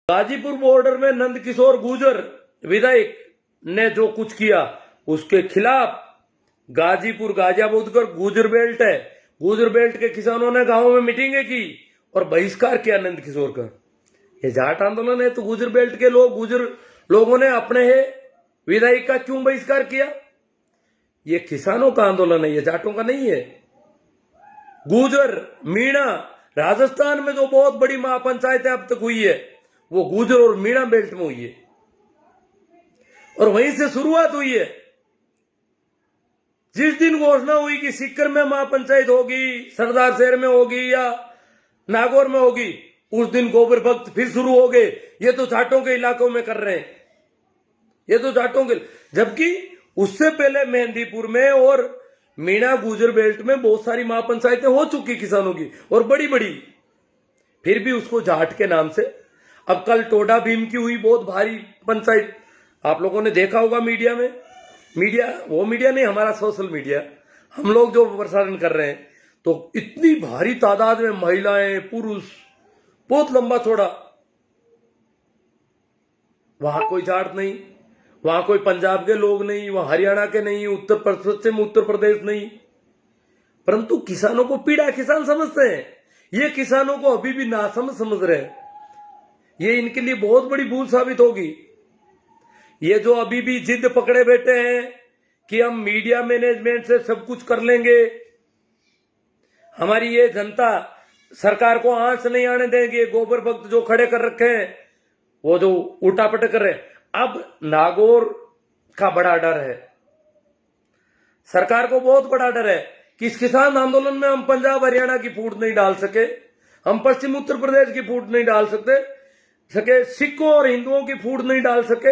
Ghazipur border में नंदकिशोर गुर्जर विधायक ने जो कुछ किया उसके खिलाफ गाजीपुर गाजियाबाद गुर्जर बेल्ट है। गुर्जर बेल्ट के किसानों ने गांव में मीटिंगें की और बहिष्कार किया नंदकिशोर का। ये जाट आंदोलन है तो गुर्जर बेल्ट के गुर्जर लोगों ने अपने विधायक का क्यों बहिष्कार किया? ये किसानों का आंदोलन है, ये जाटों का नहीं है। गुर्जर मीणा राजस्थान में जो बहुत बड़ी महापंचायत अब तक हुई है वो गुर्जर और मीणा बेल्ट में हुई है और वहीं से शुरुआत हुई है। जिस दिन घोषणा हुई कि सीकर में महापंचायत होगी, सरदार शहर में होगी या नागौर में होगी, उस दिन गोबर भक्त फिर शुरू हो गए। ये तो जाटों के इलाकों में कर रहे हैं, ये तो जाटों के, जबकि उससे पहले मेहंदीपुर में और मीणा गुर्जर बेल्ट में बहुत सारी महापंचायतें हो चुकी किसानों की और बड़ी बड़ी, फिर भी उसको जाट के नाम से। अब कल टोडा भीम की हुई बहुत भारी पंचायत, आप लोगों ने देखा होगा मीडिया में। वो मीडिया नहीं, हमारा सोशल मीडिया, हम लोग जो प्रसारण कर रहे हैं, तो इतनी भारी तादाद में महिलाएं पुरुष, बहुत लंबा चौड़ा, वहां कोई जाट नहीं, वहां कोई पंजाब के लोग नहीं, वहां हरियाणा के नहीं, पश्चिम उत्तर प्रदेश नहीं, परंतु किसानों को पीड़ा किसान समझते हैं। ये किसानों को अभी भी नासमझ समझ रहे हैं। ये इनके लिए बहुत बड़ी भूल साबित होगी। ये जो अभी भी जिद पकड़े बैठे हैं कि हम मीडिया मैनेजमेंट से सब कुछ कर लेंगे, हमारी ये जनता सरकार को आंच नहीं आने देंगे, गोबर भक्त जो खड़े कर रखे हैं वो जो उल्टा पटक कर रहे हैं। अब नागौर का बड़ा डर है, सरकार को बहुत बड़ा डर है कि इस किसान आंदोलन में हम पंजाब हरियाणा की फूट नहीं डाल सके, हम पश्चिम उत्तर प्रदेश की फूट नहीं डाल सके, सिखों और हिंदुओं की फूट नहीं डाल सके,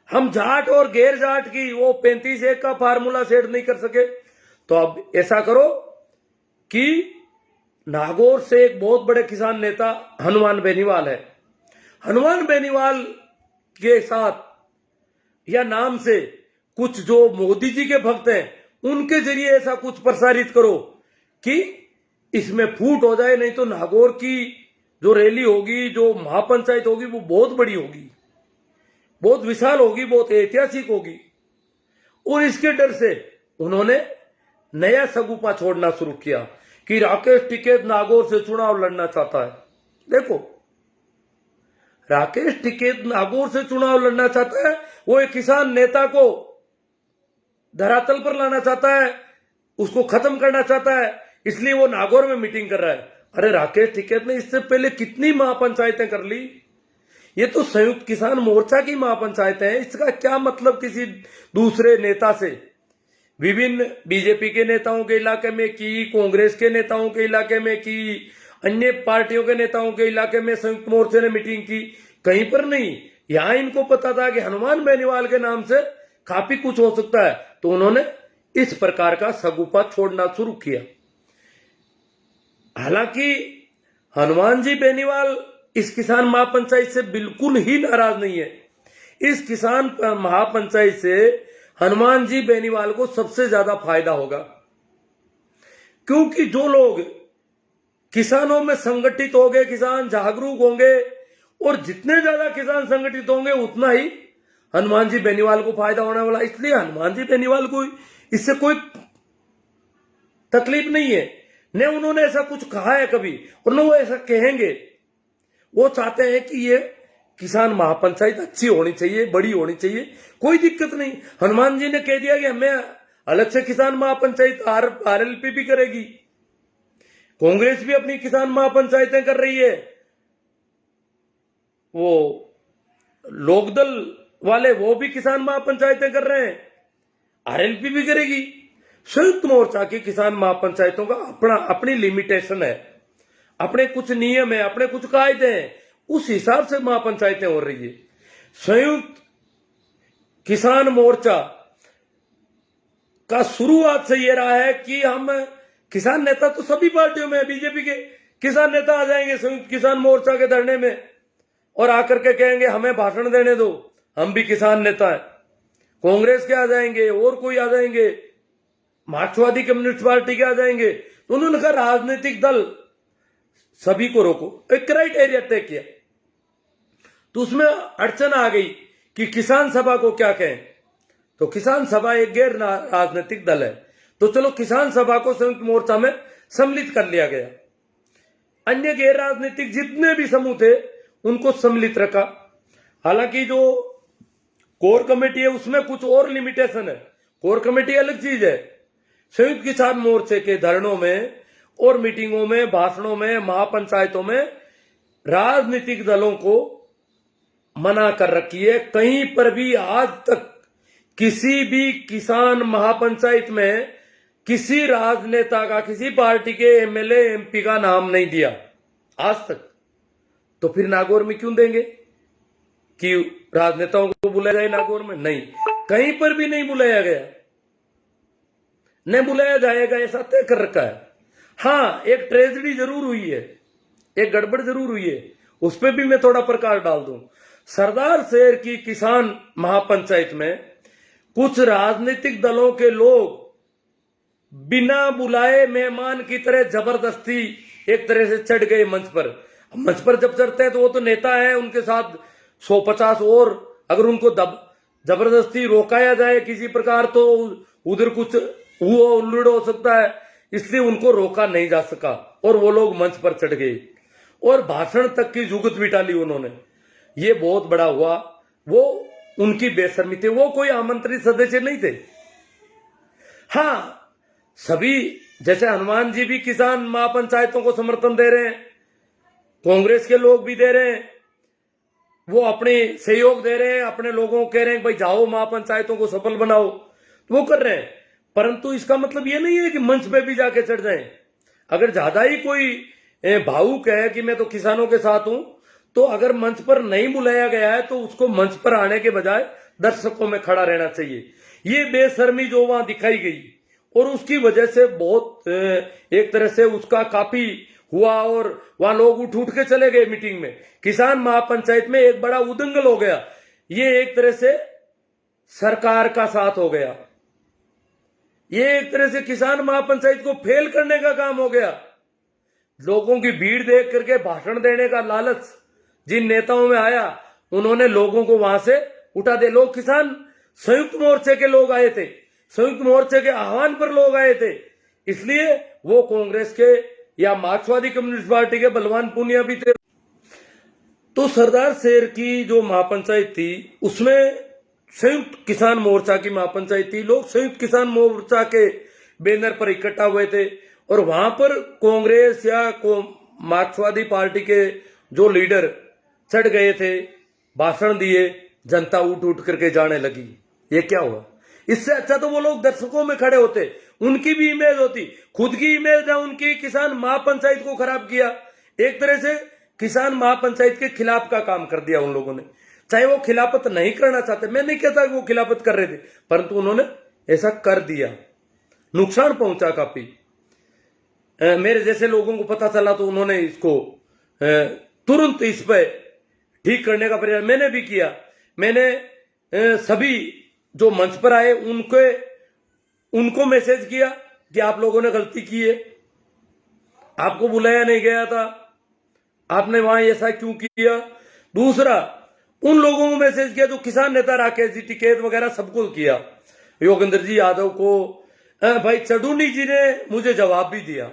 हम जाट और गैर जाट की वो 35-1 का फार्मूला सेट नहीं कर सके। तो अब ऐसा करो कि नागौर से एक बहुत बड़े किसान नेता हनुमान बेनीवाल है, हनुमान बेनीवाल के साथ या नाम से कुछ जो मोदी जी के भक्त हैं उनके जरिए ऐसा कुछ प्रसारित करो कि इसमें फूट हो जाए। नहीं तो नागौर की जो रैली होगी, जो महापंचायत होगी, वो बहुत बड़ी होगी, बहुत विशाल होगी, बहुत ऐतिहासिक होगी। और इसके डर से उन्होंने नया सगुपा छोड़ना शुरू किया कि राकेश टिकैत नागौर से चुनाव लड़ना चाहता है। देखो, राकेश टिकैत नागौर से चुनाव लड़ना चाहता है, वो एक किसान नेता को धरातल पर लाना चाहता है, उसको खत्म करना चाहता है, इसलिए वो नागौर में मीटिंग कर रहा है। अरे राकेश टिकैत ने इससे पहले कितनी महापंचायतें कर ली, ये तो संयुक्त किसान मोर्चा की महापंचायतें हैं। इसका क्या मतलब किसी दूसरे नेता से? विभिन्न बीजेपी के नेताओं के इलाके में की, कांग्रेस के नेताओं के इलाके में की, अन्य पार्टियों के नेताओं के इलाके में संयुक्त मोर्चे ने मीटिंग की, कहीं पर नहीं। यहां इनको पता था कि हनुमान बेनीवाल के नाम से काफी कुछ हो सकता है, तो उन्होंने इस प्रकार का सगुपा छोड़ना शुरू किया। हालांकि हनुमान जी बेनीवाल इस किसान महापंचायत से बिल्कुल ही नाराज नहीं है। इस किसान महापंचायत से हनुमान जी बेनीवाल को सबसे ज्यादा फायदा होगा, क्योंकि जो लोग किसानों में संगठित होंगे, किसान जागरूक होंगे, और जितने ज्यादा किसान संगठित होंगे उतना ही हनुमान जी बेनीवाल को फायदा होने वाला। इसलिए हनुमान जी बेनीवाल को इससे कोई तकलीफ नहीं है, न उन्होंने ऐसा कुछ कहा है कभी और न वो ऐसा कहेंगे। वो चाहते हैं कि ये किसान महापंचायत अच्छी होनी चाहिए, बड़ी होनी चाहिए, कोई दिक्कत नहीं। हनुमान जी ने कह दिया कि हमें अलग से किसान महापंचायत आरएलपी भी करेगी, कांग्रेस भी अपनी किसान महापंचायतें कर रही है, वो लोकदल वाले वो भी किसान महापंचायतें कर रहे हैं, आरएलपी भी करेगी। संयुक्त मोर्चा की किसान महापंचायतों का अपनी लिमिटेशन है, अपने कुछ नियम है, अपने कुछ कायदे हैं, उस हिसाब से महापंचायतें हो रही है। संयुक्त किसान मोर्चा का शुरुआत से यह रहा है कि हम किसान नेता तो सभी पार्टियों में, बीजेपी के किसान नेता आ जाएंगे संयुक्त किसान मोर्चा के धरने में और आकर के कहेंगे हमें भाषण देने दो, हम भी किसान नेता हैं। कांग्रेस के आ जाएंगे और कोई आ जाएंगे, मार्क्सवादी कम्युनिस्ट पार्टी के आ जाएंगे। तो उन्होंने कहा राजनीतिक दल सभी को रोको, एक क्राइटेरिया तय किया तो उसमें अड़चन आ गई कि किसान सभा को क्या कहें। तो किसान सभा एक गैर राजनीतिक दल है, तो चलो किसान सभा को संयुक्त मोर्चा में सम्मिलित कर लिया गया। अन्य गैर राजनीतिक जितने भी समूह थे उनको सम्मिलित रखा। हालांकि जो कोर कमेटी है उसमें कुछ और लिमिटेशन है। कोर कमेटी अलग चीज है। संयुक्त किसान मोर्चे के धरनों में और मीटिंगों में, भाषणों में, महापंचायतों में राजनीतिक दलों को मना कर रखी है। कहीं पर भी आज तक किसी भी किसान महापंचायत में किसी राजनेता का, किसी पार्टी के एमएलए एमपी का नाम नहीं दिया आज तक। तो फिर नागौर में क्यों देंगे कि राजनेताओं को बुलाया जाए नागौर में? नहीं, कहीं पर भी नहीं बुलाया गया, नहीं बुलाया जाएगा, ऐसा तय कर रखा है। हाँ, एक ट्रेजेडी जरूर हुई है, एक गड़बड़ जरूर हुई है, उस पर भी मैं थोड़ा प्रकाश डाल दूं। सरदार शहर की किसान महापंचायत में कुछ राजनीतिक दलों के लोग बिना बुलाए मेहमान की तरह जबरदस्ती एक तरह से चढ़ गए मंच पर। मंच पर जब चढ़ते हैं तो वो तो नेता है, उनके साथ 150 और अगर उनको जबरदस्ती रोकाया जाए किसी प्रकार तो उधर कुछ हुआ उल्लड़ हो सकता है, इसलिए उनको रोका नहीं जा सका और वो लोग मंच पर चढ़ गए और भाषण तक की जुगत भी टाली उन्होंने। ये बहुत बड़ा हुआ, वो उनकी बेशर्मी थी, वो कोई आमंत्रित सदस्य नहीं थे। हाँ, सभी जैसे हनुमान जी भी किसान महापंचायतों को समर्थन दे रहे हैं, कांग्रेस के लोग भी दे रहे हैं, वो अपने सहयोग दे रहे हैं, अपने लोगों को कह रहे हैं भाई जाओ महापंचायतों को सफल बनाओ, तो वो कर रहे हैं। परंतु इसका मतलब ये नहीं है कि मंच पे भी जाके चढ़ जाएं। अगर ज्यादा ही कोई भावुक है कि मैं तो किसानों के साथ हूं, तो अगर मंच पर नहीं बुलाया गया है तो उसको मंच पर आने के बजाय दर्शकों में खड़ा रहना चाहिए। ये बेशर्मी जो वहां दिखाई गई और उसकी वजह से बहुत एक तरह से उसका काफी हुआ और वहां लोग उठ उठ के चले गए मीटिंग में। किसान महापंचायत में एक बड़ा उदंगल हो गया। ये एक तरह से सरकार का साथ हो गया, ये एक तरह से किसान महापंचायत को फेल करने का काम हो गया। लोगों की भीड़ देख करके भाषण देने का लालच जिन नेताओं में आया, उन्होंने लोगों को वहां से उठा दे। लोग किसान संयुक्त मोर्चे के लोग आए थे, संयुक्त मोर्चे के आह्वान पर लोग आए थे, इसलिए वो कांग्रेस के या मार्क्सवादी कम्युनिस्ट पार्टी के बलवान पूनिया भी थे। तो सरदार शहर की जो महापंचायत थी उसमें संयुक्त किसान मोर्चा की महापंचायत थी। लोग संयुक्त किसान मोर्चा के बैनर पर इकट्ठा हुए थे और वहां पर कांग्रेस या मार्क्सवादी पार्टी के जो लीडर चढ़ गए थे, भाषण दिए, जनता उठ उठ करके जाने लगी। ये क्या हुआ? इससे अच्छा तो वो लोग दर्शकों में खड़े होते, उनकी भी इमेज होती। खुद की इमेज ने उनकी किसान महापंचायत को खराब किया, एक तरह से किसान महापंचायत के खिलाफ का काम कर दिया उन लोगों ने। चाहे वो खिलाफत नहीं करना चाहते, मैं नहीं कहता कि वो खिलाफत कर रहे थे, परंतु उन्होंने ऐसा कर दिया, नुकसान पहुंचा काफी। मेरे जैसे लोगों को पता चला तो उन्होंने इसको तुरंत इस पे ठीक करने का प्रयास मैंने भी किया। मैंने सभी जो मंच पर आए उनको मैसेज किया कि आप लोगों ने गलती की है, आपको बुलाया नहीं गया था, आपने वहां ऐसा क्यों किया। दूसरा, उन लोगों को मैसेज किया जो किसान नेता राकेश जी टिकैत वगैरह सबको किया, योगेंद्र जी यादव को। भाई चडूनी जी ने मुझे जवाब भी दिया,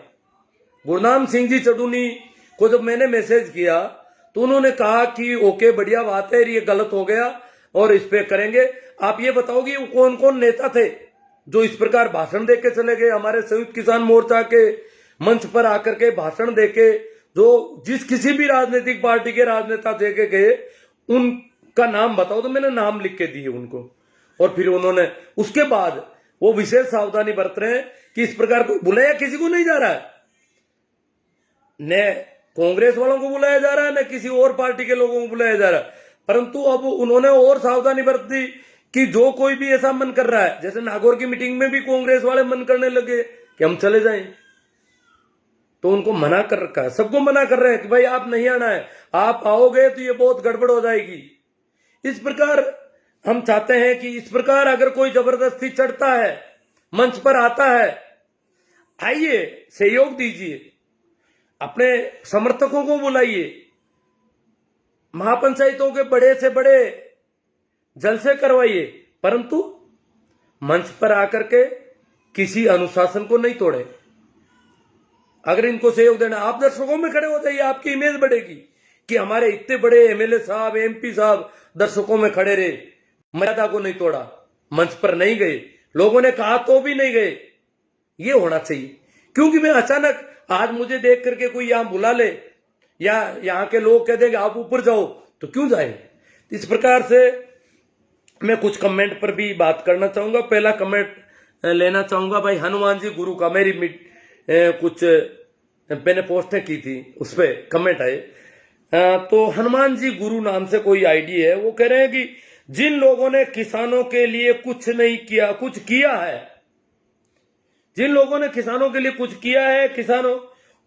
गुरनाम सिंह जी चडूनी को जब मैंने मैसेज किया तो उन्होंने कहा कि ओके बढ़िया बात है, ये गलत हो गया और इस पे करेंगे। आप ये बताओगे वो कौन कौन नेता थे जो इस प्रकार भाषण देके चले गए हमारे संयुक्त किसान मोर्चा के मंच पर आकर के भाषण देके, जो जिस किसी भी राजनीतिक पार्टी के राजनेता देके गए उनका नाम बताओ। तो मैंने नाम लिख के दिए उनको और फिर उन्होंने उसके बाद वो विशेष सावधानी बरत रहे हैं कि इस प्रकार को बुलाया किसी को नहीं जा रहा है, न कांग्रेस वालों को बुलाया जा रहा है न किसी और पार्टी के लोगों को बुलाया जा रहा है। परंतु अब उन्होंने और सावधानी बरत दी कि जो कोई भी ऐसा मन कर रहा है, जैसे नागौर की मीटिंग में भी कांग्रेस वाले मन करने लगे कि हम चले जाएं, तो उनको मना कर रखा है, सबको मना कर रहे हैं कि भाई आप नहीं आना है, आप आओगे तो ये बहुत गड़बड़ हो जाएगी। इस प्रकार हम चाहते हैं कि इस प्रकार अगर कोई जबरदस्ती चढ़ता है, मंच पर आता है, आइए सहयोग दीजिए, अपने समर्थकों को बुलाइए, महापंचायतों के बड़े से बड़े जलसे करवाइए, परंतु मंच पर आकर के किसी अनुशासन को नहीं तोड़े। अगर इनको सहयोग देना, आप दर्शकों में खड़े हो जाइए, आपकी इमेज बढ़ेगी कि हमारे इतने बड़े एमएलए साहब, एमपी साहब दर्शकों में खड़े रहे, मर्यादा को नहीं तोड़ा, मंच पर नहीं गए, लोगों ने कहा तो भी नहीं गए। ये होना चाहिए, क्योंकि मैं अचानक आज मुझे देख करके कोई यहां बुला ले या यहां के लोग कह देंगे आप ऊपर जाओ, तो क्यों जाए। इस प्रकार से मैं कुछ कमेंट पर भी बात करना चाहूंगा। पहला कमेंट लेना चाहूंगा भाई हनुमान जी गुरु का, मेरी कुछ मैंने पोस्टें की थी, उस पर कमेंट आए। तो हनुमान जी गुरु नाम से कोई आईडी है, वो कह रहे हैं कि जिन लोगों ने किसानों के लिए कुछ नहीं किया, कुछ किया है, जिन लोगों ने किसानों के लिए कुछ किया है, किसानों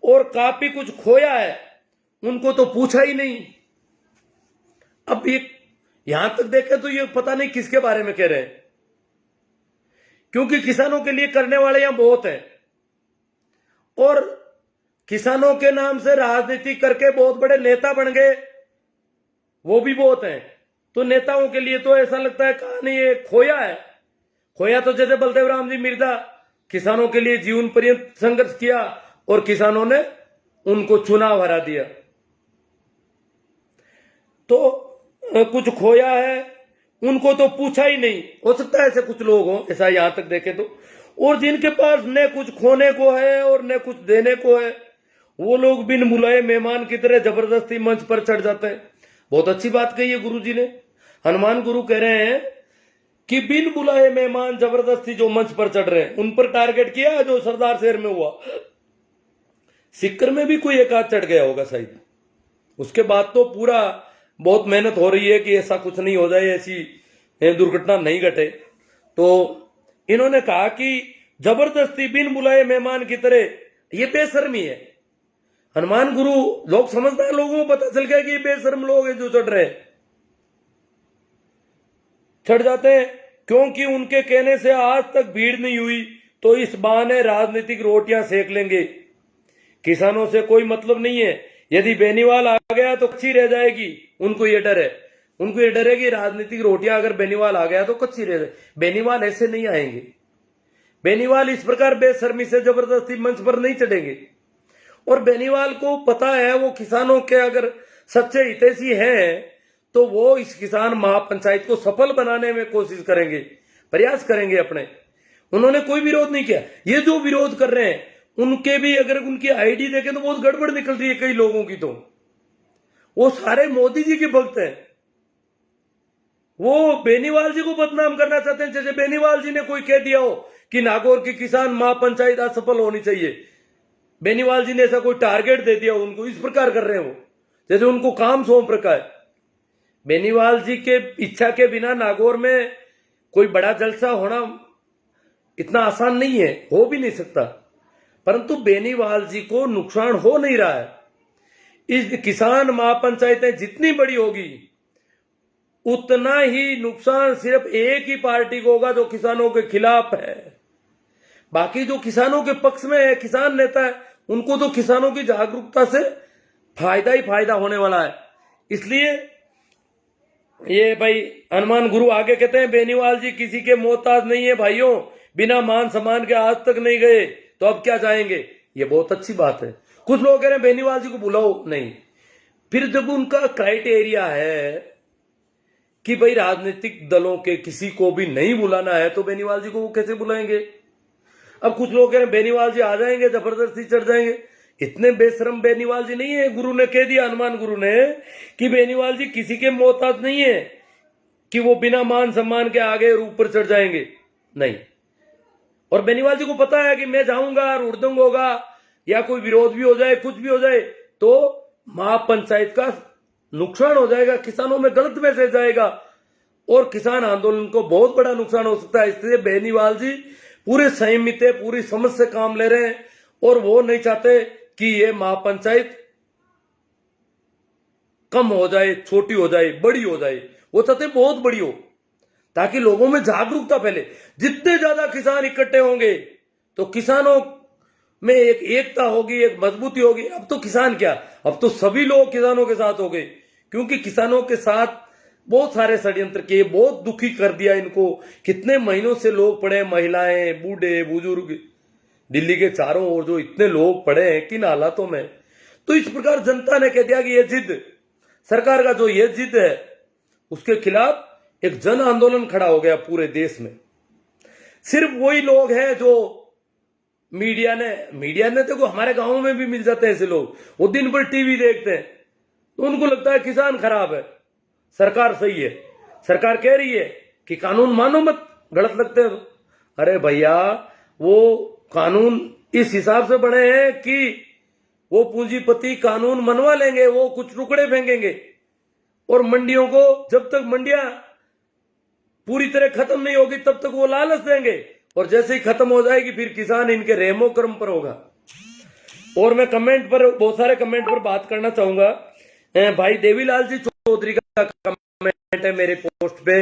और काफी कुछ खोया है, उनको तो पूछा ही नहीं। अब ये यहां तक देखें तो ये पता नहीं किसके बारे में कह रहे हैं, क्योंकि किसानों के लिए करने वाले यहां बहुत हैं और किसानों के नाम से राजनीति करके बहुत बड़े नेता बन गए, वो भी बहुत हैं। तो नेताओं के लिए तो ऐसा लगता है कहा नहीं, ये खोया है। खोया तो जैसे बलदेव राम जी मिर्जा किसानों के लिए जीवन पर्यंत संघर्ष किया और किसानों ने उनको चुनाव हरा दिया। तो कुछ खोया है, उनको तो पूछा ही नहीं। हो सकता है ऐसे कुछ लोग हों, ऐसा यहां तक देखें तो। और जिनके पास न कुछ खोने को है और न कुछ देने को है, वो लोग बिन बुलाए मेहमान की तरह जबरदस्ती मंच पर चढ़ जाते हैं। बहुत अच्छी बात कही है गुरु जी ने। हनुमान गुरु कह रहे हैं कि बिन बुलाए मेहमान जबरदस्ती जो मंच पर चढ़ रहे हैं, उन पर टारगेट किया जो सरदार शहर में हुआ। सिक्कर में भी कोई एक आध चढ़ गया होगा शायद। उसके बाद तो पूरा बहुत मेहनत हो रही है कि ऐसा कुछ नहीं हो जाए, ऐसी दुर्घटना नहीं घटे। तो इन्होंने कहा कि जबरदस्ती बिन बुलाए मेहमान की तरह, ये बेशर्मी है। हनुमान गुरु, लोग समझदार लोगों को पता चल गया कि ये बेशर्म लोग हैं जो चढ़ रहे हैं, चढ़ जाते हैं। क्योंकि उनके कहने से आज तक भीड़ नहीं हुई, तो इस बहाने राजनीतिक रोटियां सेक लेंगे। किसानों से कोई मतलब नहीं है, यदि बेनीवाल आ गया तो कच्ची रह जाएगी। उनको ये डर है, उनको ये डर है कि राजनीतिक रोटियां अगर बेनीवाल आ गया तो कच्ची रह जाए। बेनीवाल ऐसे नहीं आएंगे, बेनीवाल इस प्रकार बेशर्मी से जबरदस्ती मंच पर नहीं चढ़ेंगे। और बेनीवाल को पता है वो किसानों के अगर सच्चे हितैषी हैं तो वो इस किसान महापंचायत को सफल बनाने में कोशिश करेंगे, प्रयास करेंगे अपने। उन्होंने कोई विरोध नहीं किया। ये जो विरोध कर रहे हैं उनके भी अगर उनकी आईडी देखें तो बहुत गड़बड़ निकल रही है कई लोगों की। तो वो सारे मोदी जी के भक्त हैं, वो बेनीवाल जी को बदनाम करना चाहते हैं। जैसे बेनीवाल जी ने कोई कह दिया हो कि नागौर की किसान महापंचायत असफल होनी चाहिए, बेनीवाल जी ने ऐसा कोई टारगेट दे दिया उनको, इस प्रकार कर रहे हैं वो, जैसे उनको काम सौंप रखा है। बेनीवाल जी के इच्छा के बिना नागौर में कोई बड़ा जलसा होना इतना आसान नहीं है, हो भी नहीं सकता। परंतु बेनीवाल जी को नुकसान हो नहीं रहा है। इस किसान महापंचायतें जितनी बड़ी होगी उतना ही नुकसान सिर्फ एक ही पार्टी को होगा जो किसानों के खिलाफ है। बाकी जो किसानों के पक्ष में है, किसान नेता है, उनको तो किसानों की जागरूकता से फायदा ही फायदा होने वाला है। इसलिए ये भाई हनुमान गुरु आगे कहते हैं बेनीवाल जी किसी के मोहताज नहीं है भाइयों, बिना मान सम्मान के आज तक नहीं गए तो अब क्या जाएंगे। ये बहुत अच्छी बात है। कुछ लोग कह रहे हैं बेनीवाल जी को बुलाओ, नहीं। फिर जब उनका क्राइटेरिया है कि भाई राजनीतिक दलों के किसी को भी नहीं बुलाना है तो बेनीवाल जी को वो कैसे बुलाएंगे। अब कुछ लोग कह रहे हैं बेनीवाल जी आ जाएंगे, जबरदस्ती चढ़ जाएंगे। इतने बेशरम बेनीवाल जी नहीं है। गुरु ने कह दिया, हनुमान गुरु ने, कि बेनीवाल जी किसी के मोहताज नहीं है कि वो बिना मान सम्मान के आगे और ऊपर चढ़ जाएंगे, नहीं। और बेनीवाल जी को पता है कि मैं जाऊंगा, रुड़दंग होगा या कोई विरोध भी हो जाए, कुछ भी हो जाए तो महापंचायत का नुकसान हो जाएगा, किसानों में गलत मैसेज जाएगा और किसान आंदोलन को बहुत बड़ा नुकसान हो सकता है। इसलिए बेनीवाल जी पूरे संयमित है, पूरी समझ से काम ले रहे हैं और वो नहीं चाहते कि ये महापंचायत कम हो जाए, छोटी हो जाए, बड़ी हो जाए। वो चाहते बहुत बड़ी हो ताकि लोगों में जागरूकता फैले। जितने ज्यादा किसान इकट्ठे होंगे तो किसानों में एक एकता होगी, एक मजबूती होगी। अब तो किसान क्या, अब तो सभी लोग किसानों के साथ हो गए, क्योंकि किसानों के साथ बहुत सारे षड्यंत्र किए, बहुत दुखी कर दिया इनको। कितने महीनों से लोग पड़े, महिलाएं, बूढ़े, बुजुर्ग, दिल्ली के चारों ओर जो इतने लोग पड़े हैं किन हालातों में। तो इस प्रकार जनता ने कह दिया कि ये जिद, सरकार का जो ये जिद है उसके खिलाफ एक जन आंदोलन खड़ा हो गया पूरे देश में। सिर्फ वही लोग हैं जो मीडिया ने देखो, हमारे गांव में भी मिल जाते हैं ऐसे लोग, वो दिन भर टीवी देखते हैं तो उनको लगता है किसान खराब है, सरकार सही है। सरकार कह रही है कि कानून मानो मत, गलत लगते हैं तो। अरे भैया, वो कानून इस हिसाब से बने हैं कि वो पूंजीपति कानून मनवा लेंगे, वो कुछ टुकड़े फेंकेंगे और मंडियों को जब तक मंडियां पूरी तरह खत्म नहीं होगी तब तक वो लालच देंगे, और जैसे ही खत्म हो जाएगी फिर किसान इनके रहमो कर्म पर होगा। और मैं कमेंट पर, बहुत सारे कमेंट पर बात करना चाहूंगा। भाई देवीलाल जी चौधरी का कमेंट है मेरे पोस्ट पे,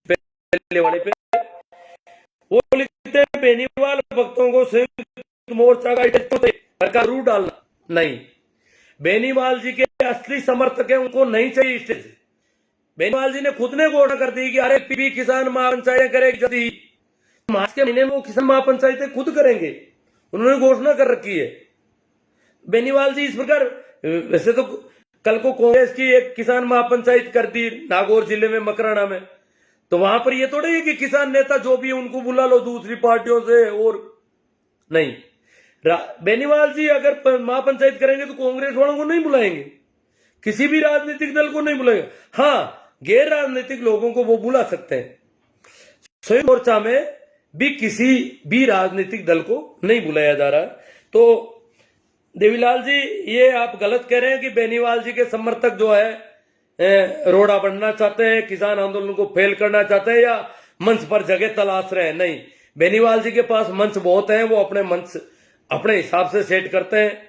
पहले वाले पे। वो लिखते हैं बेनीवाल भक्तों को संयुक्त मोर्चा का सरकार जरूर डालना। नहीं, बेनीवाल जी के असली समर्थक है, उनको नहीं चाहिए स्टेज। बेनीवाल जी ने खुद ने घोषणा कर दी कि अरे पीपी किसान महापंचायत करेगी जल्दी, मार्च के महीने में वो किसान महापंचायतें खुद करेंगे, उन्होंने घोषणा कर रखी है। बेनीवाल जी इस प्रकार, वैसे तो कल को कांग्रेस की एक किसान महापंचायत कर दी नागौर जिले में मकराना में, तो वहां पर ये थोड़ी है कि किसान नेता जो भी उनको बुला लो दूसरी पार्टियों से। और नहीं, बेनीवाल जी अगर महापंचायत करेंगे तो कांग्रेस वालों को नहीं बुलाएंगे, किसी भी राजनीतिक दल को नहीं बुलाएंगे। हाँ, गैर राजनीतिक लोगों को वो बुला सकते हैं। संयुक्त मोर्चा में भी किसी भी राजनीतिक दल को नहीं बुलाया जा रहा है। तो देवीलाल जी, ये आप गलत कह रहे हैं कि बेनीवाल जी के समर्थक जो है रोड़ा बनना चाहते हैं, किसान आंदोलन को फेल करना चाहते हैं या मंच पर जगह तलाश रहे हैं। नहीं, बेनीवाल जी के पास मंच बहुत है, वो अपने मंच अपने हिसाब से सेट करते हैं,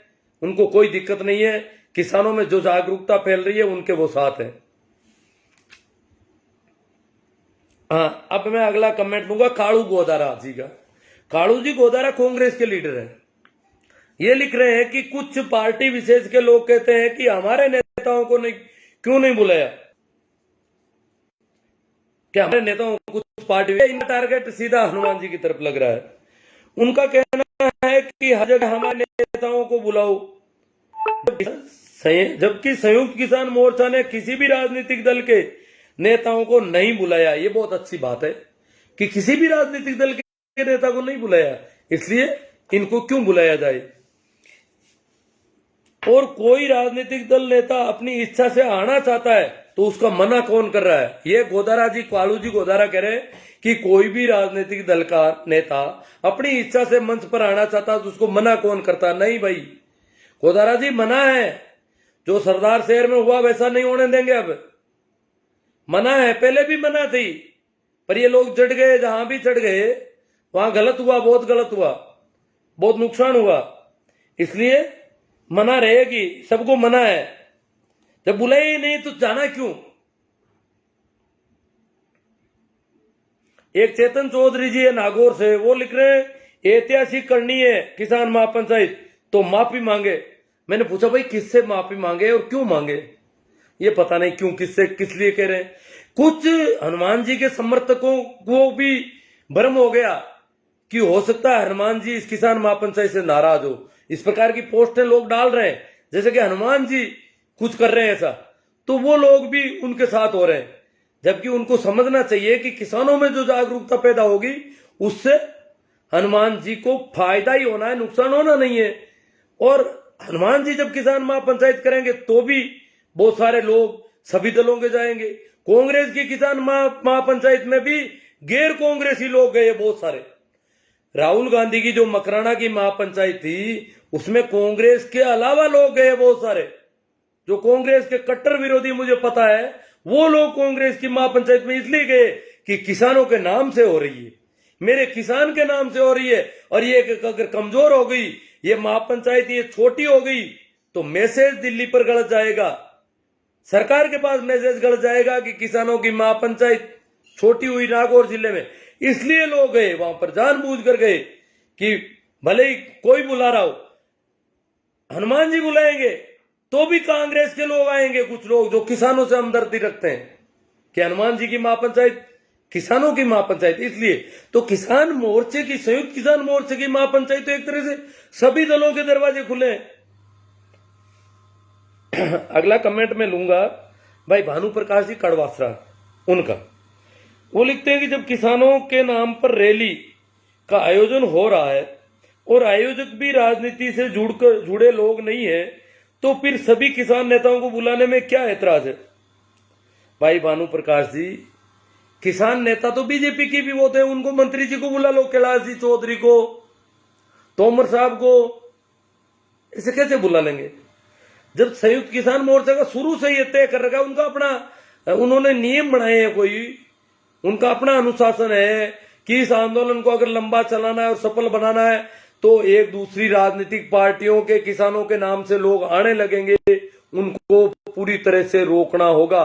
उनको कोई दिक्कत नहीं है। किसानों में जो जागरूकता फैल रही है उनके वो साथ है। हाँ, अब मैं अगला कमेंट लूंगा कालू गोदारा जी का। कालू जी गोदारा कांग्रेस के लीडर हैं। ये लिख रहे हैं कि कुछ पार्टी विशेष के लोग कहते हैं कि हमारे नेताओं को नहीं, क्यों नहीं बुलाया, क्या हमारे नेताओं को कुछ पार्टी, इनका टारगेट सीधा हनुमान जी की तरफ लग रहा है। उनका कहना है कि हर जगह हमारे नेताओं को बुलाओ, जबकि संयुक्त किसान मोर्चा ने किसी भी राजनीतिक दल के नेताओं को नहीं बुलाया। ये बहुत अच्छी बात है कि किसी भी राजनीतिक दल के नेता को नहीं बुलाया, इसलिए इनको क्यों बुलाया जाए। और कोई राजनीतिक दल नेता अपनी इच्छा से आना चाहता है तो उसका मना कौन कर रहा है। ये गोदारा जी, कालू जी गोदारा कह रहे हैं कि कोई भी राजनीतिक दल का नेता अपनी इच्छा से मंच पर आना चाहता है तो उसको मना कौन करता। नहीं भाई गोदारा जी, मना है, जो सरदार शहर में हुआ वैसा नहीं होने देंगे। अब मना है, पहले भी मना थी, पर ये लोग चढ़ गए, जहां भी चढ़ गए वहां गलत हुआ, बहुत गलत हुआ, बहुत नुकसान हुआ, इसलिए मना रहेगी, सबको मना है। जब बुलाए ही नहीं तो जाना क्यों। एक चेतन चौधरी जी है नागौर से, वो लिख रहे हैं ऐतिहासिक करनी है किसान महापंचायत तो माफी मांगे। मैंने पूछा भाई किससे माफी मांगे और क्यों मांगे, ये पता नहीं क्यों, किससे, किस लिए कह रहे हैं। कुछ हनुमान जी के समर्थकों को भी भ्रम हो गया कि हो सकता है हनुमान जी इस किसान महापंचायत से नाराज हो। इस प्रकार की पोस्टें लोग डाल रहे हैं जैसे कि हनुमान जी कुछ कर रहे हैं ऐसा, तो वो लोग भी उनके साथ हो रहे हैं। जबकि उनको समझना चाहिए कि किसानों में जो जागरूकता पैदा होगी उससे हनुमान जी को फायदा ही होना है, नुकसान होना नहीं है। और हनुमान जी जब किसान महापंचायत करेंगे तो भी बहुत सारे लोग सभी दलों के जाएंगे। कांग्रेस की किसान महापंचायत में भी गैर कांग्रेसी लोग गए बहुत सारे। राहुल गांधी की जो मकराना की महापंचायत थी उसमें कांग्रेस के अलावा लोग गए बहुत सारे, जो कांग्रेस के कट्टर विरोधी मुझे पता है, वो लोग कांग्रेस की महापंचायत में इसलिए गए कि किसानों के नाम से हो रही है, मेरे किसान के नाम से हो रही है। और ये अगर कमजोर हो गई ये महापंचायत, ये छोटी हो गई तो मैसेज दिल्ली पर गलत जाएगा, सरकार के पास मैसेज गलत जाएगा कि किसानों की महापंचायत छोटी हुई नागौर जिले में। इसलिए लोग गए वहां पर, जानबूझ कर गए कि भले ही कोई बुला रहा हो, हनुमान जी बुलाएंगे तो भी कांग्रेस के लोग आएंगे, कुछ लोग जो किसानों से हमदर्दी रखते हैं कि हनुमान जी की महापंचायत किसानों की महापंचायत, इसलिए तो किसान मोर्चे की, संयुक्त किसान मोर्चे की महापंचायत तो एक तरह से सभी दलों के दरवाजे खुले हैं। अगला कमेंट में लूंगा भाई भानु प्रकाश जी कड़वासरा, उनका। वो लिखते हैं कि जब किसानों के नाम पर रैली का आयोजन हो रहा है और आयोजक भी राजनीति से जुड़े लोग नहीं है, तो फिर सभी किसान नेताओं को बुलाने में क्या ऐतराज है? भाई भानु प्रकाश जी, किसान नेता तो बीजेपी की भी होते हैं, उनको मंत्री जी को बुला लो, कैलाश जी चौधरी को, तोमर साहब को, इसे कैसे बुला लेंगे? जब संयुक्त किसान मोर्चा का शुरू से ये तय कर रखा है, उनका अपना, उन्होंने नियम बनाए हैं, कोई उनका अपना अनुशासन है कि इस आंदोलन को अगर लंबा चलाना है और सफल बनाना है तो एक दूसरी राजनीतिक पार्टियों के किसानों के नाम से लोग आने लगेंगे, उनको पूरी तरह से रोकना होगा।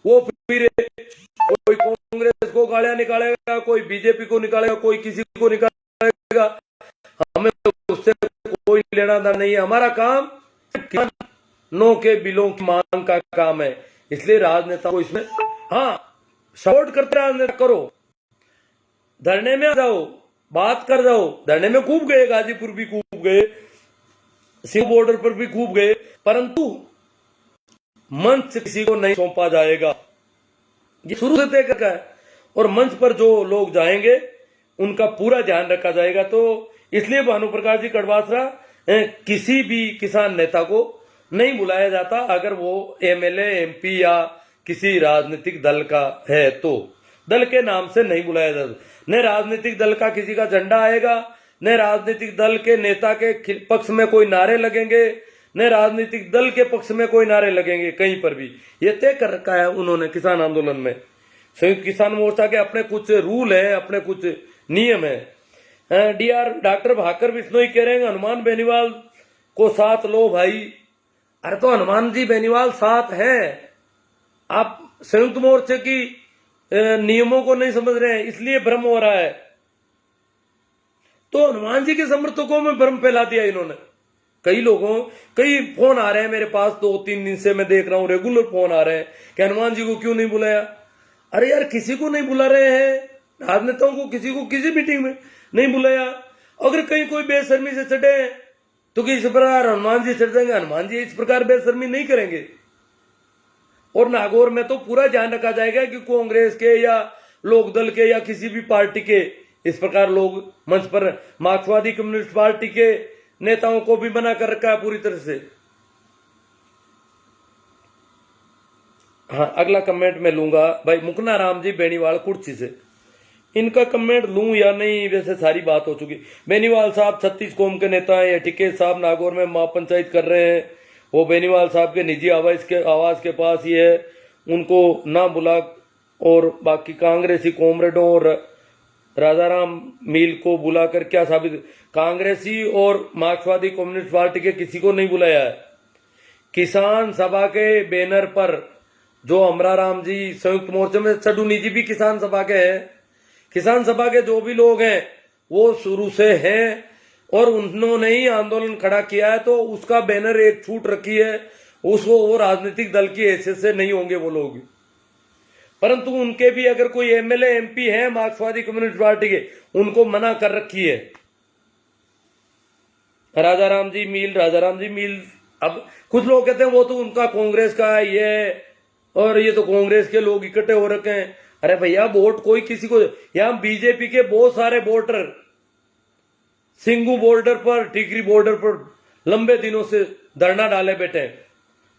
वो फिर कोई कांग्रेस को गालियां निकालेगा, कोई बीजेपी को निकालेगा, कोई किसी को निकालेगा, हमें उससे कोई लेना देना नहीं है। हमारा काम किसानों के बिलों की मांग का काम है, इसलिए राजनेता को इसमें सपोर्ट करते राजनेता करो, धरने में आ जाओ, बात कर जाओ। धरने में खूब गए, गाजीपुर भी खूब गए, सिंह बॉर्डर पर भी खूब गए, परंतु मंच किसी को नहीं सौंपा जाएगा, ये शुरू से तय करता है। और मंच पर जो लोग जाएंगे उनका पूरा ध्यान रखा जाएगा। तो इसलिए भानु प्रकाश जी कड़वासरा, किसी भी किसान नेता को नहीं बुलाया जाता अगर वो एमएलए एमपी या किसी राजनीतिक दल का है, तो दल के नाम से नहीं बुलाया जाता। न राजनीतिक दल का किसी का झंडा आएगा, न राजनीतिक दल के नेता के पक्ष में कोई नारे लगेंगे, न राजनीतिक दल के पक्ष में कोई नारे लगेंगे कहीं पर भी। ये तय कर रखा है उन्होंने किसान आंदोलन में। संयुक्त किसान मोर्चा के अपने कुछ रूल है, अपने कुछ नियम है। डॉक्टर भाकर बिश्नोई कह रहे हैं हनुमान बेनीवाल को साथ लो भाई। अरे तो हनुमान जी बेनीवाल साथ हैं, आप संयुक्त मोर्चे की नियमों को नहीं समझ रहे हैं, इसलिए भ्रम हो रहा है। तो हनुमान जी के समर्थकों में भ्रम फैला दिया इन्होंने। कई फोन आ रहे हैं मेरे पास, 2-3 दिन से मैं देख रहा हूं, रेगुलर फोन आ रहे हैं कि हनुमान जी को क्यों नहीं बुलाया। अरे यार, किसी को नहीं बुला रहे हैं, राजनेताओं को किसी को किसी मीटिंग में नहीं बुलाया। अगर कहीं कोई बेशर्मी से चढ़े तो कि इस प्रकार हनुमान जी चढ़ जाएंगे, हनुमान जी इस प्रकार बेशर्मी नहीं करेंगे। और नागौर में तो पूरा ध्यान रखा जाएगा कि कांग्रेस के या लोकदल के या किसी भी पार्टी के इस प्रकार लोग मंच पर, मार्क्सवादी कम्युनिस्ट पार्टी के नेताओं को भी मना कर रखा है पूरी तरह से। अगला कमेंट मैं लूंगा भाई मुकना राम जी बेनीवाल कुर्सी से। इनका कमेंट लूं या नहीं, वैसे सारी बात हो चुकी। बेनीवाल साहब 36 कौम के नेता हैं। टिकेत साहब नागौर में महापंचायत कर रहे हैं, वो बेनीवाल साहब के निजी आवाज के पास ही है, उनको ना बुला। और बाकी कांग्रेसी कॉमरेडों और राजाराम मील को बुलाकर क्या साबित? कांग्रेसी और मार्क्सवादी कम्युनिस्ट पार्टी के किसी को नहीं बुलाया है। किसान सभा के बैनर पर जो अमरा राम जी संयुक्त मोर्चे में, सडूनी जी भी किसान सभा के हैं। किसान सभा के जो भी लोग हैं वो शुरू से हैं और उन्होंने ही आंदोलन खड़ा किया है, तो उसका बैनर एक छूट रखी है, उसको वो राजनीतिक दल की हैसियत से नहीं होंगे वो लोग। परंतु उनके भी अगर कोई एमएलए एमपी है मार्क्सवादी कम्युनिस्ट पार्टी के, उनको मना कर रखी है। राजाराम जी मील, अब कुछ लोग कहते हैं वो तो उनका कांग्रेस का है ये, और ये तो कांग्रेस के लोग इकट्ठे हो रखे हैं। अरे भैया, वोट कोई किसी को, यहां बीजेपी के बहुत सारे वोटर सिंगू बॉर्डर पर, टिकरी बॉर्डर पर लंबे दिनों से धरना डाले बैठे हैं।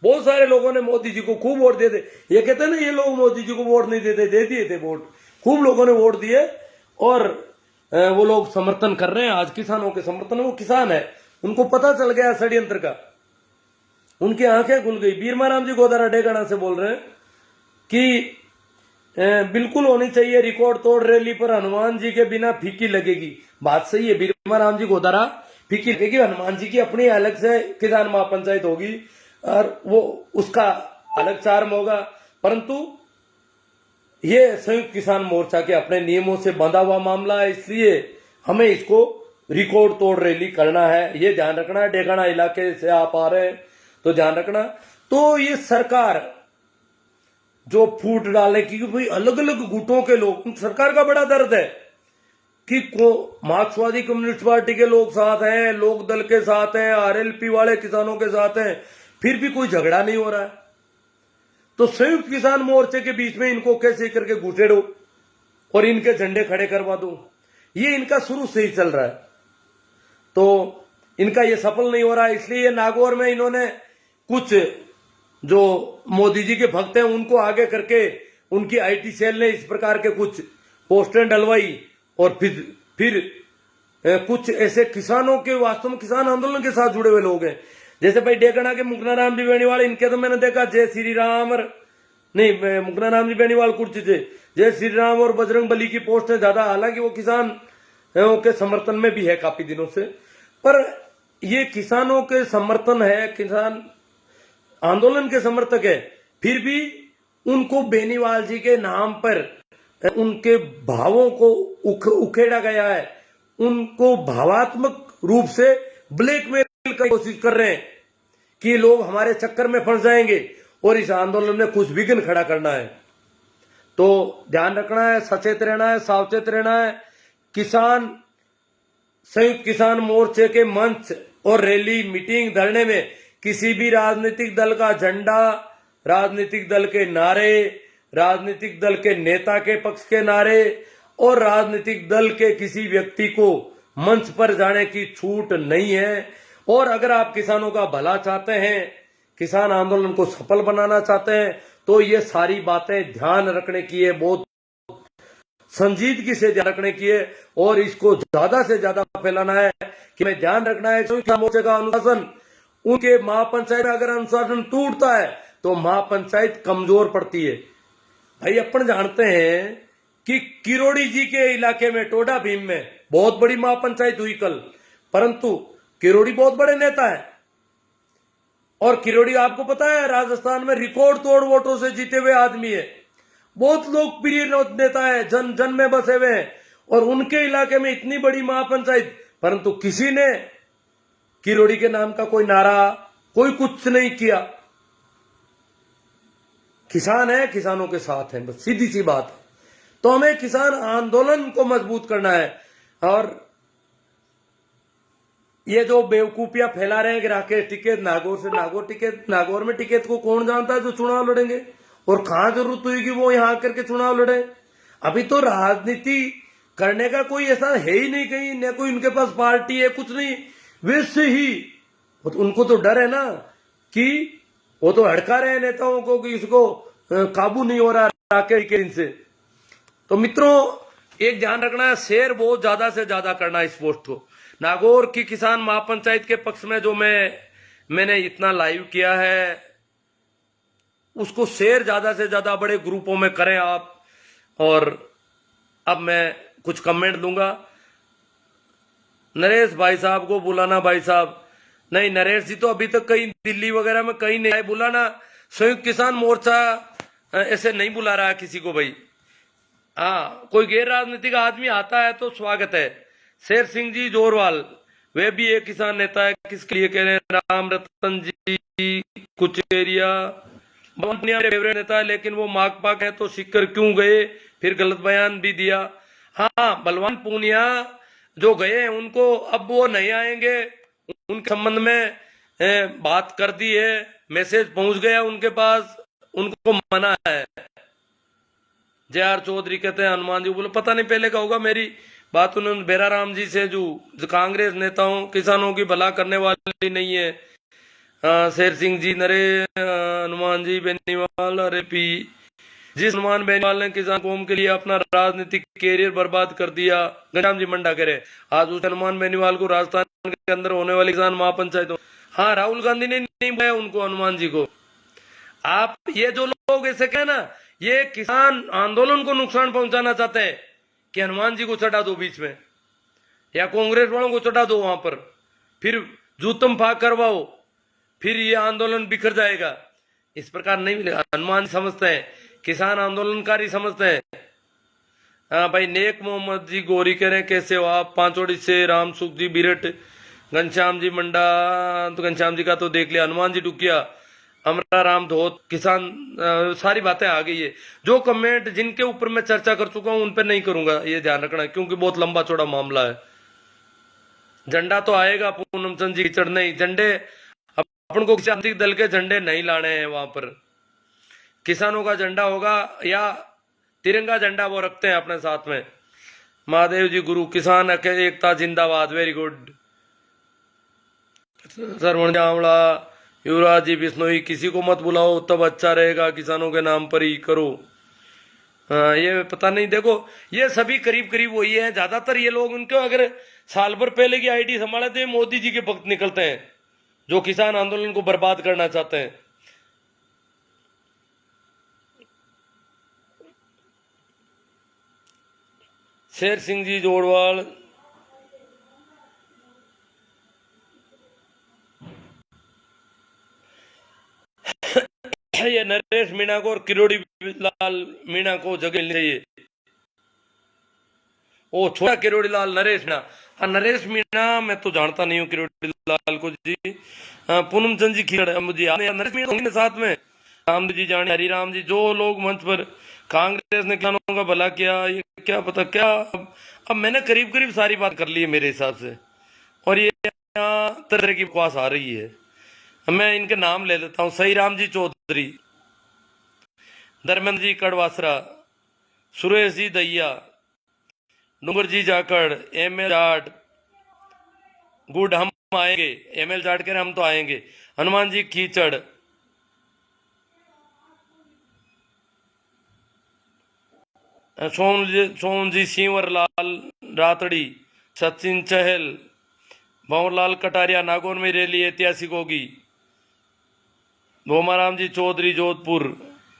बहुत सारे लोगों ने मोदी जी को खूब वोट दिए थे। ये कहते हैं ना ये लोग मोदी जी को वोट नहीं देते, दे दिए थे वोट, खूब लोगों ने वोट दिए और वो लोग समर्थन कर रहे हैं आज किसानों के समर्थन। वो किसान है, उनको पता चल गया षड्यंत्र का, उनकी आंखें खुल गई। बीरमाराम जी गोदारा डेगाना से बोल रहे हैं कि बिल्कुल होनी चाहिए रिकॉर्ड तोड़ रैली पर हनुमान जी के बिना फीकी लगेगी। बात सही है, बीरमाराम जी गोदारा फीकी लगेगी। हनुमान जी की अपनी अलग से किसान महापंचायत होगी और वो उसका अलग चार्म होगा, परंतु ये संयुक्त किसान मोर्चा के अपने नियमों से बंधा हुआ मामला है, इसलिए हमें इसको रिकॉर्ड तोड़ रैली करना है, ये ध्यान रखना है। डेगाना इलाके से आप आ रहे हैं तो ध्यान रखना। तो ये सरकार जो फूट डाले कि भाई अलग अलग गुटों के लोग, सरकार का बड़ा दर्द है कि मार्क्सवादी कम्युनिस्ट पार्टी के लोग साथ हैं, लोक दल के साथ हैं, आरएलपी वाले किसानों के साथ हैं, फिर भी कोई झगड़ा नहीं हो रहा है। तो संयुक्त किसान मोर्चे के बीच में इनको कैसे करके घुसेड़ो और इनके झंडे खड़े करवा दो, ये इनका शुरू से ही चल रहा है। तो इनका ये सफल नहीं हो रहा है, इसलिए नागौर में इन्होंने कुछ जो मोदी जी के भक्त हैं उनको आगे करके उनकी आईटी सेल ने इस प्रकार के कुछ पोस्टर डलवाई और फिर कुछ ऐसे किसानों के, वास्तव में किसान आंदोलन के साथ जुड़े हुए लोग हैं, जैसे भाई डेगना के मुकनाराम जी बेनीवाल, इनके तो मैंने देखा जय श्री राम नहीं, मुकनाराम जी बेनीवाल कुर्ची से जय श्री राम और बजरंग बली की पोस्ट है ज्यादा, हालांकि वो किसान के समर्थन में भी है काफी दिनों से, पर ये किसानों के समर्थन है, किसान आंदोलन के समर्थक है, फिर भी उनको बेनीवाल जी के नाम पर उनके भावों को उखेड़ा गया है, उनको भावात्मक रूप से ब्लैकमेल की कोशिश कर रहे हैं कि लोग हमारे चक्कर में फंस जाएंगे और इस आंदोलन में कुछ विघ्न खड़ा करना है। तो ध्यान रखना है, सचेत रहना है, सावचेत रहना है। किसान संयुक्त किसान मोर्चे के मंच और रैली, मीटिंग, धरने में किसी भी राजनीतिक दल का झंडा, राजनीतिक दल के नारे, राजनीतिक दल के नेता के पक्ष के नारे और राजनीतिक दल के किसी व्यक्ति को मंच पर जाने की छूट नहीं है। और अगर आप किसानों का भला चाहते हैं, किसान आंदोलन को सफल बनाना चाहते हैं, तो ये सारी बातें ध्यान रखने की है, बहुत संजीदगी से ध्यान रखने की है और इसको ज्यादा से ज्यादा फैलाना है कि मैं ध्यान रखना है संयुक्त मोर्चे का अनुशासन, उनके महापंचायत अगर अनुशासन टूटता है तो महापंचायत कमजोर पड़ती है। भाई अपन जानते हैं कि किरोड़ी जी के इलाके में, टोडा भीम में बहुत बड़ी महापंचायत हुई कल, परंतु किरोड़ी बहुत बड़े नेता है और किरोड़ी आपको पता है राजस्थान में रिकॉर्ड तोड़ वोटों से जीते हुए आदमी है, बहुत लोकप्रिय नेता है, जन जन में बसे हुए हैं और उनके इलाके में इतनी बड़ी महापंचायत, परंतु किसी ने किरोड़ी के नाम का कोई नारा, कोई कुछ नहीं किया। किसान है, किसानों के साथ है, बस सीधी सी बात है। तो हमें किसान आंदोलन को मजबूत करना है और ये जो बेवकूफियां फैला रहे हैं कि राकेश टिकैत नागौर से, नागौर टिकैत, नागौर में टिकैत को कौन जानता है जो चुनाव लड़ेंगे और कहां जरूरत हुई कि वो यहां आकर के चुनाव लड़े। अभी तो राजनीति करने का कोई ऐसा है ही नहीं, कहीं न कोई उनके पास पार्टी है, कुछ नहीं, वैसे ही उनको तो डर है ना कि वो तो हड़का रहे हैं नेताओं को कि इसको काबू नहीं हो रहा राकेश टिकैत से। तो मित्रों एक ध्यान रखना है, शेयर बहुत ज्यादा से ज्यादा करना है इस पोस्ट को। नागौर की किसान महापंचायत के पक्ष में जो मैंने इतना लाइव किया है उसको शेयर ज्यादा से ज्यादा बड़े ग्रुपों में करें आप। और अब मैं कुछ कमेंट दूंगा। नरेश भाई साहब को बुलाना, भाई साहब नहीं, नरेश जी तो अभी तक कहीं दिल्ली वगैरह में कहीं नहीं आए, बुलाना। संयुक्त किसान मोर्चा ऐसे नहीं बुला रहा है किसी को भाई। हाँ, कोई गैर राजनीतिक आदमी आता है तो स्वागत है। शेर सिंह जी जोरवाल, वे भी एक किसान नेता है, किसके लिए कह रहे हैं? राम रतन जी कुचेरिया, मेरे फेवरेट नेता है लेकिन वो माकपा है तो सिक्कर क्यों गए, फिर गलत बयान भी दिया। हाँ, बलवान पूनिया जो गए उनको अब वो नहीं आएंगे, उनके संबंध में बात कर दी है, मैसेज पहुंच गया उनके पास, उनको मना है। जे.आर. चौधरी कहते हैं हनुमान जी बोले, पता नहीं पहले का होगा, मेरी बात उन्होंने बेरा राम जी से जो कांग्रेस नेताओं किसानों की भला करने वाली नहीं है। शेर सिंह जी, नरे हनुमान जी बेनीवाल, अरे पी जिस हनुमान बेनीवाल ने किसान कौम के लिए अपना राजनीतिक कैरियर बर्बाद कर दिया, घनश्याम जी मंडा करे, आज उस हनुमान बेनीवाल को राजस्थान के अंदर होने वाली किसान महापंचायत, हाँ राहुल गांधी ने नहीं बुलाया उनको, हनुमान जी को। आप ये जो लोग ऐसे कहे ना, ये किसान आंदोलन को नुकसान पहुंचाना चाहते हैं कि हनुमान जी को चढ़ा दो बीच में या कांग्रेस वालों को चढ़ा दो वहां पर, फिर जूतम फाक करवाओ, फिर ये आंदोलन बिखर जाएगा। इस प्रकार नहीं मिलेगा। हनुमान समझते हैं, किसान आंदोलनकारी समझते हैं। हाँ भाई, नेक मोहम्मद जी गोरी कह रहे हैं कैसे हो आप, पांचोड़ी से राम सुख जी बिरट घनश्याम जी मंडा, तो घनश्याम जी का तो देख लिया, हनुमान जी डुकिया, अमरा राम धोत, किसान, सारी बातें आ गई है। जो कमेंट जिनके ऊपर मैं चर्चा कर चुका हूं उन पर नहीं करूंगा, ये ध्यान रखना, क्योंकि बहुत लंबा चौड़ा मामला है। झंडा तो आएगा पूनम चंद जी चढ़ने ही, झंडे अपन को किसी दल के झंडे नहीं लाने हैं वहां पर, किसानों का झंडा होगा या तिरंगा झंडा वो रखते हैं अपने साथ में। महादेव जी गुरु, किसान एकता जिंदाबाद, वेरी गुड। सरवण जावड़ा, युवराज जी बिश्नोई, किसी को मत बुलाओ तब अच्छा रहेगा, किसानों के नाम पर ही करो। ये पता नहीं, देखो ये सभी करीब करीब वही है, ज्यादातर ये लोग उनको अगर साल भर पहले की आईडी संभाले तो मोदी जी के भक्त निकलते हैं, जो किसान आंदोलन को बर्बाद करना चाहते हैं। शेर सिंह जी जोड़वाल, ये नरेश मीणा को और किरोड़ी लाल मीणा को जगह मिलनी चाहिए। ओ छोटा किरोड़ी लाल, नरेश मीणा, नरेश मीणा मैं तो जानता नहीं हूँ किरोड़ी लाल को जी। पूनम चंद जी खीड़, मुझे याद नहीं, नरेश मीणा होंगे साथ में। राम जी जाने, हरिराम जी, जो लोग मंच पर कांग्रेस ने किसानों का भला किया, ये क्या पता क्या। अब मैंने करीब करीब सारी बात कर ली है मेरे हिसाब से, और ये तरह की बकवास आ रही है। मैं इनके नाम ले लेता हूं, सही राम जी चौधरी, धर्मेंद्र जी कड़वासरा, सुरेश जी दैया, डूंगर जी जाखड़, एमएल जाट, गुड हम आएंगे, एमएल जाट कह रहे हम तो आएंगे, हनुमान जी कीचड़, सोम जी सिंवर लाल रातड़ी, सचिन चहल, भंवरलाल कटारिया, नागौर में रैली ऐतिहासिक होगी, भोमाराम जी चौधरी जोधपुर,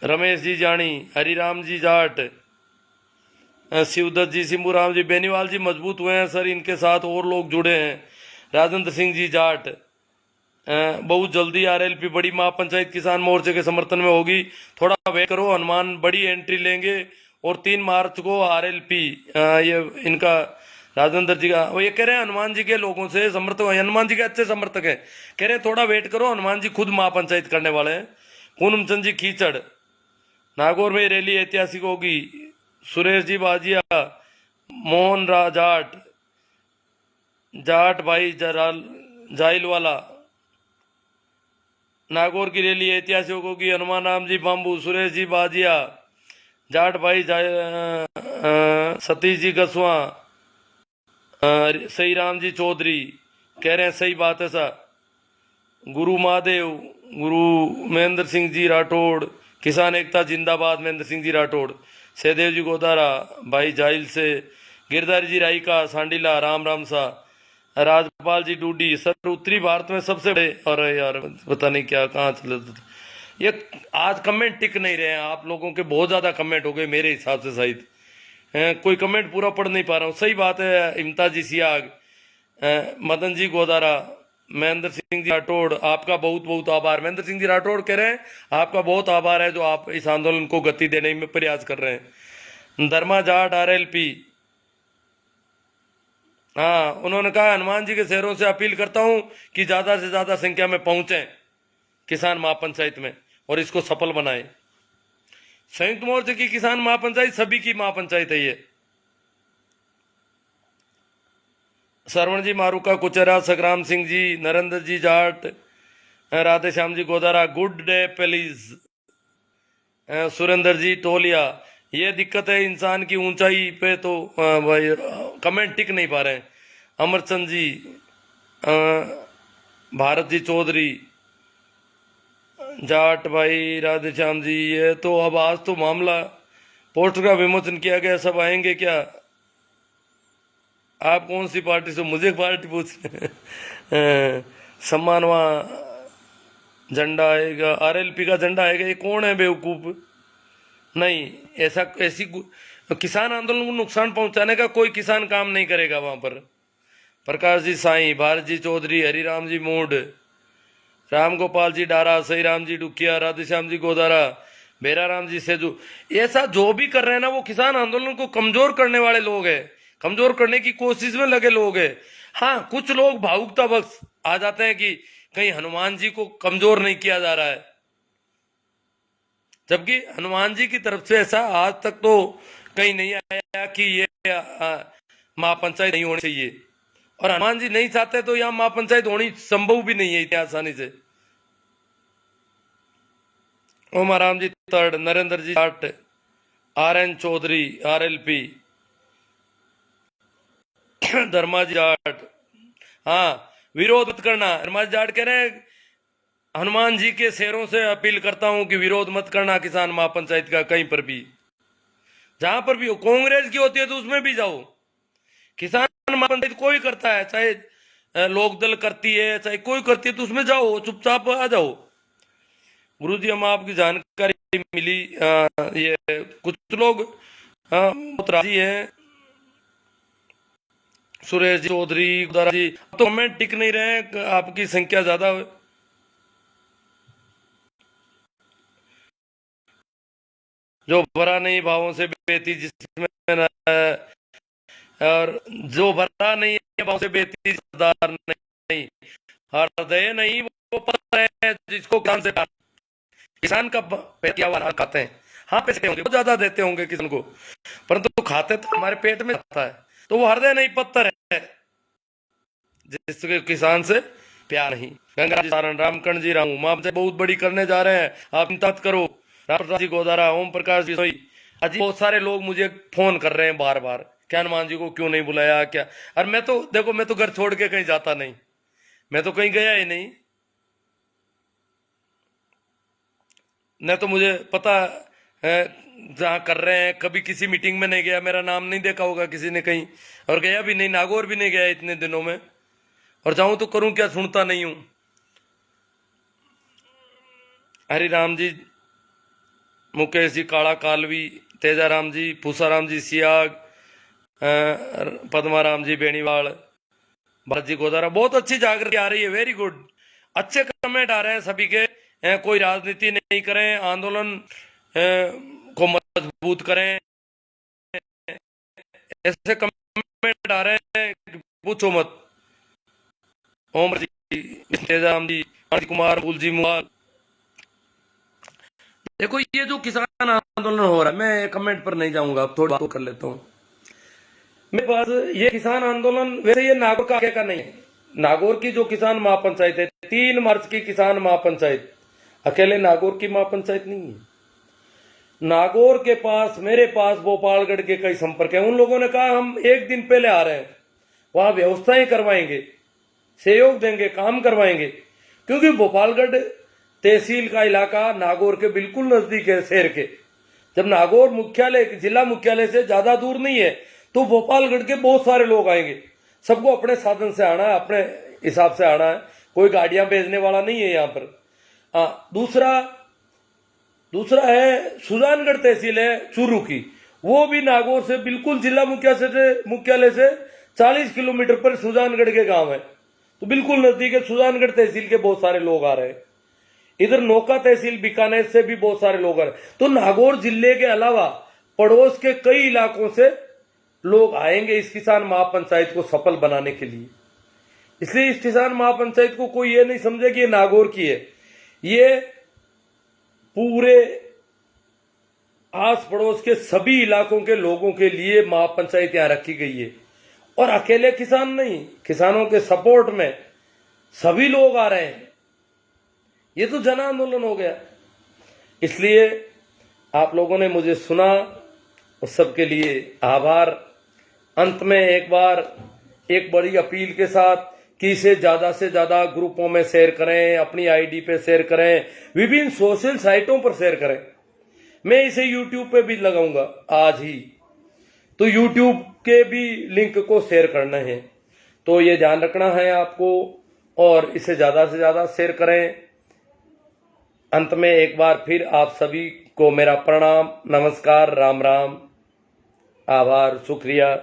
रमेश जी जानी, हरिराम जी जाट, शिवदत्त जी, सिंबूराम जी, बेनीवाल जी मजबूत हुए हैं सर, इनके साथ और लोग जुड़े हैं, राजेंद्र सिंह जी जाट, बहुत जल्दी आरएलपी बड़ी महापंचायत किसान मोर्चे के समर्थन में होगी, थोड़ा वेट करो, हनुमान बड़ी एंट्री लेंगे, और 3 मार्च को आरएलपी, ये इनका राजेंद्र जी का, वो ये कह रहे हैं हनुमान जी के लोगों से समर्थक, हनुमान जी के अच्छे समर्थक हैं, कह रहे हैं थोड़ा वेट करो, हनुमान जी खुद महापंचायत करने वाले हैं। पूनम चंद जी कीचड़, नागौर में रैली ऐतिहासिक होगी, सुरेश जी बाजिया, मोहन जाट, जाट भाई जाइल वाला, नागौर की रैली ऐतिहासिक होगी, हनुमान राम जी बाम्बू, सुरेश जी बाजिया, जाट भाई सतीश जी गसवा, सही राम जी चौधरी, कह रहे हैं सही बात है सा, गुरु महादेव, गुरु महेंद्र सिंह जी राठौड़, किसान एकता जिंदाबाद, महेंद्र सिंह जी राठौड़, सहदेव जी गोदारा, भाई जाइल से, गिरधारी जी राई का, सांडीला, राम राम सा, राजपाल जी डूडी, सर उत्तरी भारत में सबसे बड़े, और यार पता नहीं क्या कहाँ चले ये, आज कमेंट टिक नहीं रहे हैं, आप लोगों के बहुत ज्यादा कमेंट हो गए मेरे हिसाब से, शायद कोई कमेंट पूरा पढ़ नहीं पा रहा हूँ। सही बात है, इम्ताज जी सियाग, मदन जी गोदारा, महेंद्र सिंह जी राठौड़, आपका बहुत बहुत आभार। महेंद्र सिंह जी राठौड़ कह रहे हैं आपका बहुत आभार है जो आप इस आंदोलन को गति देने में प्रयास कर रहे हैं। धर्मा जाट आरएलपी, हाँ उन्होंने कहा हनुमान जी के शहरों से अपील करता हूं कि ज्यादा से ज्यादा संख्या में पहुंचे किसान महापंचायत में और इसको सफल बनाए। संयुक्त मोर्चे की किसान महापंचायत सभी की महापंचायत है ये। Sarvan ji Maruka Kuchra, Sangram Singh ji, Narendra ji Jat, Radhe Shyam ji Godara, good day please, Surendra ji Toliya. ये दिक्कत है इंसान की ऊंचाई पे तो भाई कमेंट टिक नहीं पा रहे हैं। अमरचंद जी, भारत जी चौधरी, जाट भाई, राधे श्याम जी, ये तो अब आज तो मामला पोस्टर का विमोचन किया गया, सब आएंगे क्या? आप कौन सी पार्टी से? मुझे पार्टी पूछ सम्मान वहां झंडा आएगा, आरएलपी का झंडा आएगा, ये कौन है बेवकूफ? नहीं, ऐसा ऐसी किसान आंदोलन को नुकसान पहुंचाने का कोई किसान काम नहीं करेगा वहां पर। प्रकाश जी साई, भारत जी चौधरी, हरिराम जी मूड, राम गोपाल जी डारा, सही राम जी डुकिया, राधेश्याम जी गोदारा, बेरा राम जी सेजू, ऐसा जो भी कर रहे हैं ना वो किसान आंदोलन को कमजोर करने वाले लोग हैं, कमजोर करने की कोशिश में लगे लोग हैं। हाँ, कुछ लोग भावुकतावश आ जाते हैं कि कहीं हनुमान जी को कमजोर नहीं किया जा रहा है, जबकि हनुमान जी की तरफ से ऐसा आज तक तो कहीं नहीं आया कि ये महापंचायत नहीं होनी चाहिए। और हनुमान जी नहीं चाहते तो यहाँ महापंचायत होनी संभव भी नहीं है इतनी आसानी से। ओमाराम जी third, Narendra ji Jat, RN Chaudhary RLP, धर्मा जी जाट। हाँ, विरोध मत करना। धर्मा जी जाट कह रहे हैं हनुमान जी के शेरों से अपील करता हूं कि विरोध मत करना किसान महापंचायत का, कहीं पर भी जहां पर भी हो। कांग्रेस की होती है तो उसमें भी जाओ, किसान महापंचायत कोई करता है, चाहे लोकदल करती है चाहे कोई करती है, तो उसमें जाओ, चुपचाप आ जाओ। गुरु जी, हम आपकी जानकारी मिली, ये कुछ लोग बहुत राजी हैं, सुरेश जी चौधरी जी, तो कमेंट टिक नहीं रहे हैं, आपकी संख्या ज्यादा है। जो भरा नहीं भावों से बेती जिसमें न, और जो भरा नहीं है भावों से बेती सरदार नहीं, हृदय नहीं वो पत्थर है जिसको किसान से किसान का क्या वाला खाते हैं। हाँ, पैसे होंगे, बहुत ज्यादा देते होंगे किसान को, परंतु तो खाते तो हमारे पेट में आता है, तो वो हृदय नहीं पत्थर है जिसके किसान से प्यार नहीं। गंगा जी सारण, रामकर्ण जी राहू, माँ बहुत बड़ी करने जा रहे हैं, आप चिंता मत करो। राम जी गोदारा, ओम प्रकाश जी सोई, अजी बहुत सारे लोग मुझे फोन कर रहे हैं बार बार, क्या हनुमान जी को क्यों नहीं बुलाया क्या। और मैं तो देखो, मैं तो घर छोड़ के कहीं जाता नहीं, मैं तो कहीं गया ही नहीं, न तो मुझे पता है जहाँ कर रहे हैं। कभी किसी मीटिंग में नहीं गया, मेरा नाम नहीं देखा होगा किसी ने कहीं, और गया भी नहीं, नागौर भी नहीं गया इतने दिनों में, और जाऊं तो करूं क्या, सुनता नहीं हूं। हरि राम जी, मुकेश जी काला कालवी, तेजाराम जी, पूसाराम जी सियाग, पद्माराम जी बेनीवाल, भरत जी गोदारा, बहुत अच्छी जागृति आ रही है, वेरी गुड, अच्छे कमेंट आ रहे हैं सभी के। कोई राजनीति नहीं करें, आंदोलन को मजबूत करें, ऐसे कमेंट आ रहे हैं पूछो मत। ओम जी, तेजाराम जी, कुमार, फूल जी मुआल। देखो, ये जो किसान आंदोलन हो रहा है, मैं कमेंट पर नहीं जाऊंगा, अब थोड़ी बात कर लेता हूं। मेरे पास ये किसान आंदोलन, वैसे ये नागौर का का नहीं है, नागौर की जो किसान महापंचायत है, 3 मार्च की किसान महापंचायत, अकेले नागौर की महापंचायत नहीं है। नागौर के पास, मेरे पास भोपालगढ़ के कई संपर्क हैं, उन लोगों ने कहा हम 1 दिन पहले आ रहे हैं, वहां व्यवस्थाएं करवाएंगे, सहयोग देंगे, काम करवाएंगे, क्योंकि भोपालगढ़ तहसील का इलाका नागौर के बिल्कुल नजदीक है शहर के। जब नागौर मुख्यालय, जिला मुख्यालय से ज्यादा दूर नहीं है, तो भोपालगढ़ के बहुत सारे लोग आएंगे, सबको अपने साधन से आना है, अपने हिसाब से आना है, कोई गाड़ियां भेजने वाला नहीं है यहाँ पर। दूसरा है सुजानगढ़ तहसील है चूरू की, वो भी नागौर से बिल्कुल जिला मुख्यालय से 40 किलोमीटर पर सुजानगढ़ के गांव है, तो बिल्कुल नजदीक है। सुजानगढ़ तहसील के बहुत सारे लोग आ रहे हैं, इधर नौका तहसील बीकानेर से भी बहुत सारे लोग आ रहे हैं, तो नागौर जिले के अलावा पड़ोस के कई इलाकों से लोग आएंगे इस किसान महापंचायत को सफल बनाने के लिए। इसलिए इस किसान महापंचायत को कोई ये नहीं समझे कि ये नागौर की है, ये पूरे आस पड़ोस के सभी इलाकों के लोगों के लिए महापंचायत यहां रखी गई है। और अकेले किसान नहीं, किसानों के सपोर्ट में सभी लोग आ रहे हैं, ये तो जन आंदोलन हो गया। इसलिए आप लोगों ने मुझे सुना, उस सबके लिए आभार। अंत में एक बार एक बड़ी अपील के साथ कि इसे ज्यादा से ज्यादा ग्रुपों में शेयर करें, अपनी आईडी पे शेयर करें, विभिन्न सोशल साइटों पर शेयर करें। मैं इसे यूट्यूब पे भी लगाऊंगा आज ही, तो यूट्यूब के भी लिंक को शेयर करना है, तो ये ध्यान रखना है आपको, और इसे ज्यादा से ज्यादा शेयर करें। अंत में एक बार फिर आप सभी को मेरा प्रणाम, नमस्कार, राम राम, आभार, शुक्रिया।